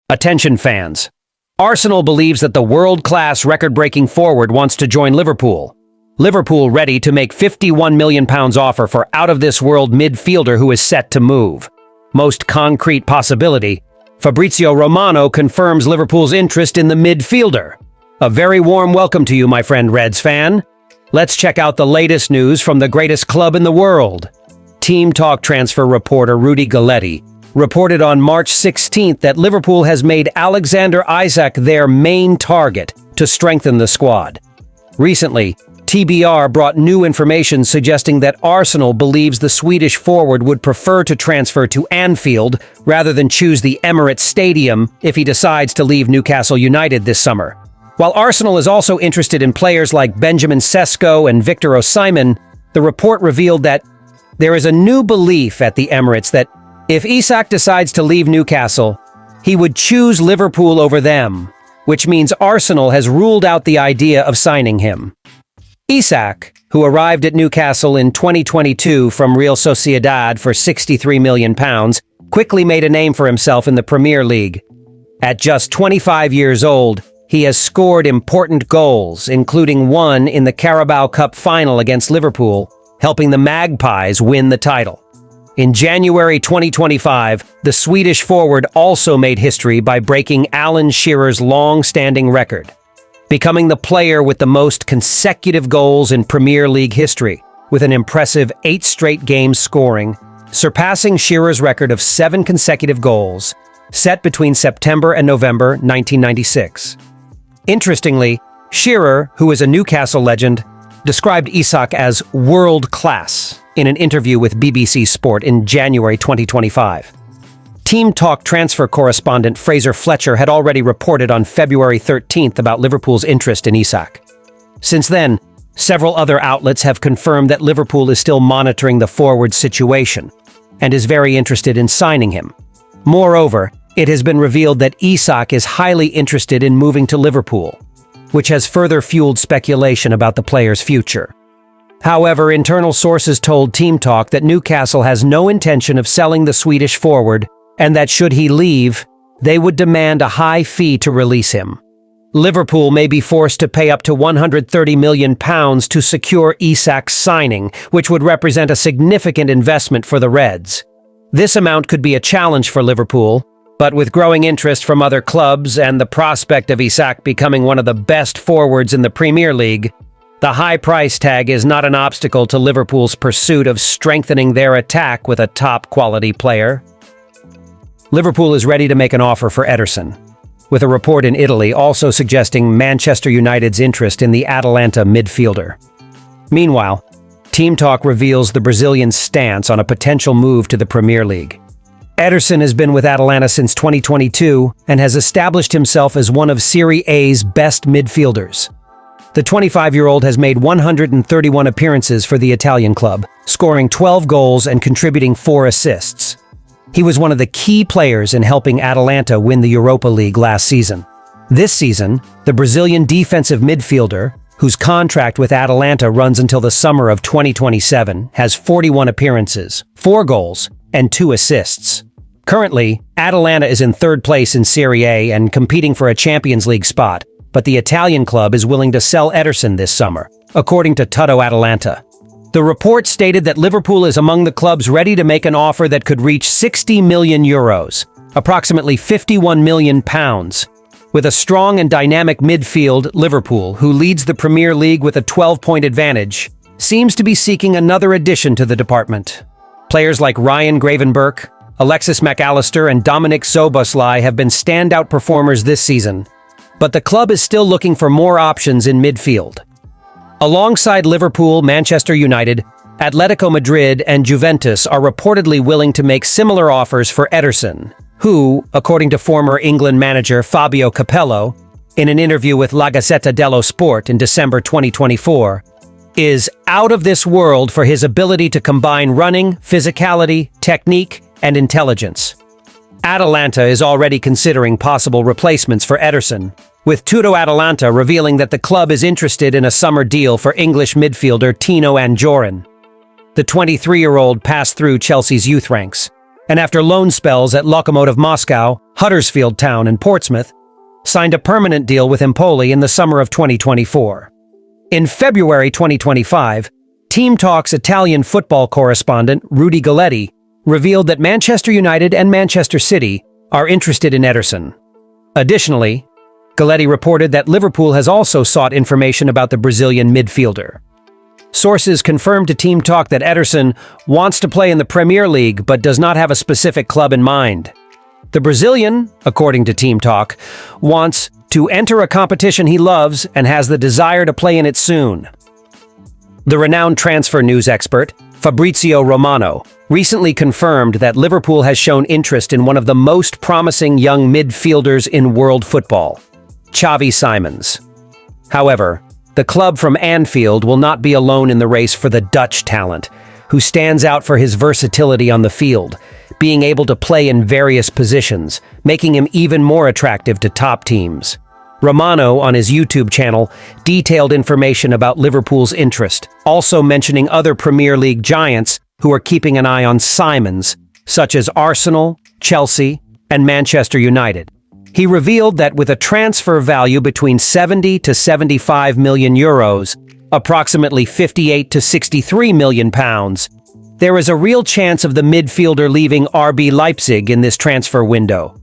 Attention fans. Arsenal believes that the world-class record-breaking forward wants to join Liverpool. Liverpool ready to make £51 million offer for out-of-this-world midfielder who is set to move. Most concrete possibility, Fabrizio Romano confirms Liverpool's interest in the midfielder. A very warm welcome to you, my friend Reds fan. Let's check out the latest news from the greatest club in the world. Team Talk transfer reporter Rudy Galletti reported on March 16th that Liverpool has made Alexander Isak their main target to strengthen the squad. Recently, TBR brought new information suggesting that Arsenal believes the Swedish forward would prefer to transfer to Anfield rather than choose the Emirates Stadium if he decides to leave Newcastle United this summer. While Arsenal is also interested in players like Benjamin Sesko and Victor Osimhen, the report revealed that there is a new belief at the Emirates that if Isak decides to leave Newcastle, he would choose Liverpool over them, which means Arsenal has ruled out the idea of signing him. Isak, who arrived at Newcastle in 2022 from Real Sociedad for £63 million, quickly made a name for himself in the Premier League. At just 25 years old, he has scored important goals, including one in the Carabao Cup final against Liverpool, helping the Magpies win the title. In January 2025, the Swedish forward also made history by breaking Alan Shearer's long-standing record, becoming the player with the most consecutive goals in Premier League history, with an impressive 8 straight games scoring, surpassing Shearer's record of 7 consecutive goals, set between September and November 1996. Interestingly, Shearer, who is a Newcastle legend, described Isak as world-class in an interview with BBC Sport in January 2025. Team Talk transfer correspondent Fraser Fletcher had already reported on February 13th about Liverpool's interest in Isak. Since then, several other outlets have confirmed that Liverpool is still monitoring the forward's situation and is very interested in signing him. Moreover, it has been revealed that Isak is highly interested in moving to Liverpool, which has further fueled speculation about the player's future. However, internal sources told Team Talk that Newcastle has no intention of selling the Swedish forward and that should he leave, they would demand a high fee to release him. Liverpool may be forced to pay up to £130 million to secure Isak's signing, which would represent a significant investment for the Reds. This amount could be a challenge for Liverpool, but with growing interest from other clubs and the prospect of Isak becoming one of the best forwards in the Premier League, the high price tag is not an obstacle to Liverpool's pursuit of strengthening their attack with a top-quality player. Liverpool is ready to make an offer for Ederson, with a report in Italy also suggesting Manchester United's interest in the Atalanta midfielder. Meanwhile, Team Talk reveals the Brazilian's stance on a potential move to the Premier League. Ederson has been with Atalanta since 2022 and has established himself as one of Serie A's best midfielders. The 25-year-old has made 131 appearances for the Italian club, scoring 12 goals and contributing 4 assists. He was one of the key players in helping Atalanta win the Europa League last season. This season, the Brazilian defensive midfielder, whose contract with Atalanta runs until the summer of 2027, has 41 appearances, 4 goals, and 2 assists. Currently, Atalanta is in 3rd place in Serie A and competing for a Champions League spot, but the Italian club is willing to sell Ederson this summer, according to Tutto Atalanta. The report stated that Liverpool is among the clubs ready to make an offer that could reach €60 million, approximately £51 million. With a strong and dynamic midfield, Liverpool, who leads the Premier League with a 12-point advantage, seems to be seeking another addition to the department. Players like Ryan Gravenberch, Alexis Mac Allister, and Dominic Szoboszlai have been standout performers this season, but the club is still looking for more options in midfield. Alongside Liverpool, Manchester United, Atletico Madrid, and Juventus are reportedly willing to make similar offers for Ederson, who, according to former England manager Fabio Capello, in an interview with La Gazzetta dello Sport in December 2024, is out of this world for his ability to combine running, physicality, technique, and intelligence. Atalanta is already considering possible replacements for Ederson, with Tutto Atalanta revealing that the club is interested in a summer deal for English midfielder Tino Anjorin. The 23-year-old passed through Chelsea's youth ranks, and after loan spells at Lokomotiv Moscow, Huddersfield Town, and Portsmouth, signed a permanent deal with Empoli in the summer of 2024. In February 2025, Team Talk's Italian football correspondent Rudy Galletti revealed that Manchester United and Manchester City are interested in Ederson. Additionally, Galletti reported that Liverpool has also sought information about the Brazilian midfielder. Sources confirmed to Team Talk that Ederson wants to play in the Premier League but does not have a specific club in mind. The Brazilian, according to Team Talk, wants to enter a competition he loves and has the desire to play in it soon. The renowned transfer news expert, Fabrizio Romano, recently confirmed that Liverpool has shown interest in one of the most promising young midfielders in world football, Chavi Simons. However, the club from Anfield will not be alone in the race for the Dutch talent, who stands out for his versatility on the field, being able to play in various positions, making him even more attractive to top teams. Romano, on his YouTube channel, detailed information about Liverpool's interest, also mentioning other Premier League giants who are keeping an eye on Simons, such as Arsenal, Chelsea, and Manchester United. He revealed that with a transfer value between 70 to 75 million euros, approximately 58 to 63 million pounds, there is a real chance of the midfielder leaving RB Leipzig in this transfer window.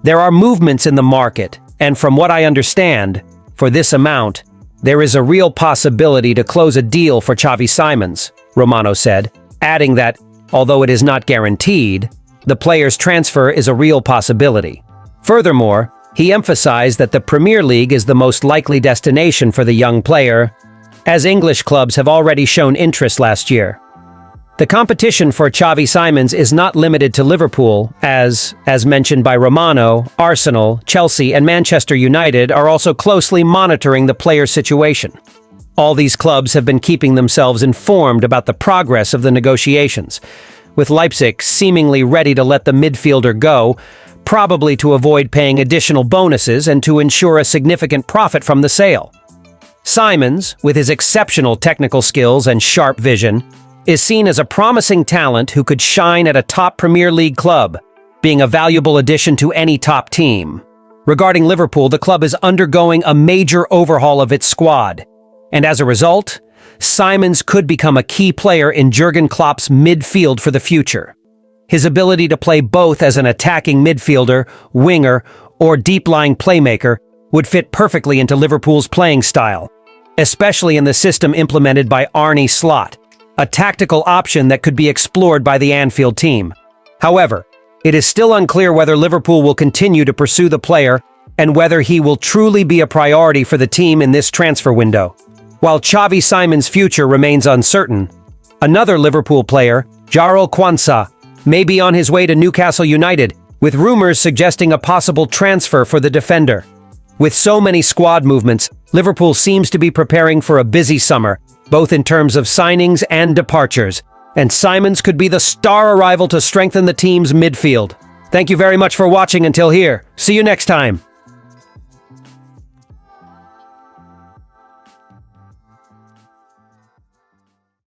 There are movements in the market, and from what I understand, for this amount, there is a real possibility to close a deal for Chavi Simons, Romano said, adding that, although it is not guaranteed, the player's transfer is a real possibility. Furthermore, he emphasized that the Premier League is the most likely destination for the young player, as English clubs have already shown interest last year. The competition for Chavi Simons is not limited to Liverpool, as mentioned by Romano, Arsenal, Chelsea, and Manchester United are also closely monitoring the player's situation. All these clubs have been keeping themselves informed about the progress of the negotiations, with Leipzig seemingly ready to let the midfielder go, probably to avoid paying additional bonuses and to ensure a significant profit from the sale. Simons, with his exceptional technical skills and sharp vision, is seen as a promising talent who could shine at a top Premier League club, being a valuable addition to any top team. Regarding Liverpool, the club is undergoing a major overhaul of its squad, and as a result, Simons could become a key player in Jurgen Klopp's midfield for the future. His ability to play both as an attacking midfielder, winger, or deep-lying playmaker would fit perfectly into Liverpool's playing style, especially in the system implemented by Arne Slot, a tactical option that could be explored by the Anfield team. However, it is still unclear whether Liverpool will continue to pursue the player and whether he will truly be a priority for the team in this transfer window. While Chavi Simons' future remains uncertain, another Liverpool player, Jarrell Quansah, may be on his way to Newcastle United, with rumors suggesting a possible transfer for the defender. With so many squad movements, Liverpool seems to be preparing for a busy summer, both in terms of signings and departures, and Simons could be the star arrival to strengthen the team's midfield. Thank you very much for watching until here. See you next time.